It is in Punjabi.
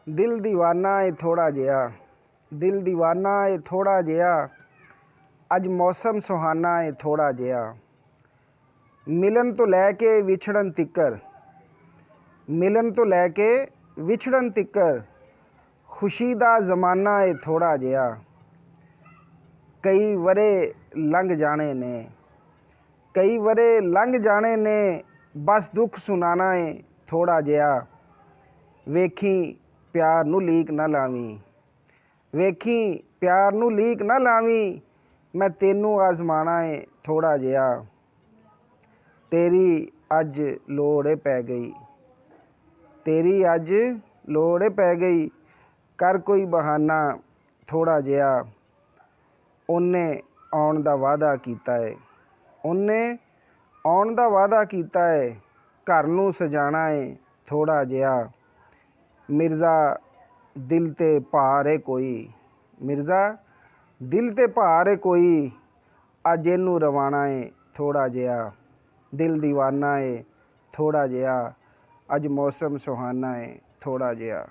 ਦਿਲ ਦੀਵਾਨਾ ਏ ਥੋੜ੍ਹਾ ਜਿਹਾ, ਦਿਲ ਦੀਵਾਨਾ ਏ ਥੋੜ੍ਹਾ ਜਿਹਾ, ਅੱਜ ਮੌਸਮ ਸੁਹਾਨਾ ਏ ਥੋੜ੍ਹਾ ਜਿਹਾ। ਮਿਲਣ ਤੋਂ ਲੈ ਕੇ ਵਿਛੜਨ ਤਿੱਕਰ, ਮਿਲਣ ਤੋਂ ਲੈ ਕੇ ਵਿਛੜਨ ਤਿੱਕਰ, ਖੁਸ਼ੀ ਦਾ ਜ਼ਮਾਨਾ ਏ ਥੋੜ੍ਹਾ ਜਿਹਾ। ਕਈ ਵਰੇ ਲੰਘ ਜਾਣੇ ਨੇ, ਕਈ ਵਰੇ ਲੰਘ ਜਾਣੇ ਨੇ, ਬਸ ਦੁੱਖ ਸੁਣਾਣਾ ਏ ਥੋੜ੍ਹਾ ਜਿਹਾ। ਵੇਖੀ ਪਿਆਰ ਨੂੰ ਲੀਕ ਨਾ ਲਾਵੀਂ, ਵੇਖੀ ਪਿਆਰ ਨੂੰ ਲੀਕ ਨਾ ਲਾਵੀਂ, ਮੈਂ ਤੈਨੂੰ ਆਜ਼ਮਾਣਾ ਏ ਥੋੜ੍ਹਾ ਜਿਹਾ। ਤੇਰੀ ਅੱਜ ਲੋੜ ਏ ਪੈ ਗਈ, ਤੇਰੀ ਅੱਜ ਲੋੜ ਏ ਪੈ ਗਈ, ਕਰ ਕੋਈ ਬਹਾਨਾ ਥੋੜ੍ਹਾ ਜਿਹਾ। ਉਹਨੇ ਆਉਣ ਦਾ ਵਾਅਦਾ ਕੀਤਾ ਏ, ਉਹਨੇ ਆਉਣ ਦਾ ਵਾਅਦਾ ਕੀਤਾ ਏ, ਘਰ ਨੂੰ ਸਜਾਣਾ ਏ ਥੋੜ੍ਹਾ ਜਿਹਾ। ਮਿਰਜ਼ਾ ਦਿਲ 'ਤੇ ਭਾਰ ਏ ਕੋਈ, ਮਿਰਜ਼ਾ ਦਿਲ 'ਤੇ ਭਾਰ ਏ ਕੋਈ, ਅੱਜ ਇਹਨੂੰ ਰਵਾਣਾ ਏ ਥੋੜ੍ਹਾ ਜਿਹਾ। ਦਿਲ ਦੀਵਾਨਾ ਏ ਥੋੜ੍ਹਾ ਜਿਹਾ, ਅੱਜ ਮੌਸਮ ਸੁਹਾਨਾ ਏ ਥੋੜ੍ਹਾ ਜਿਹਾ।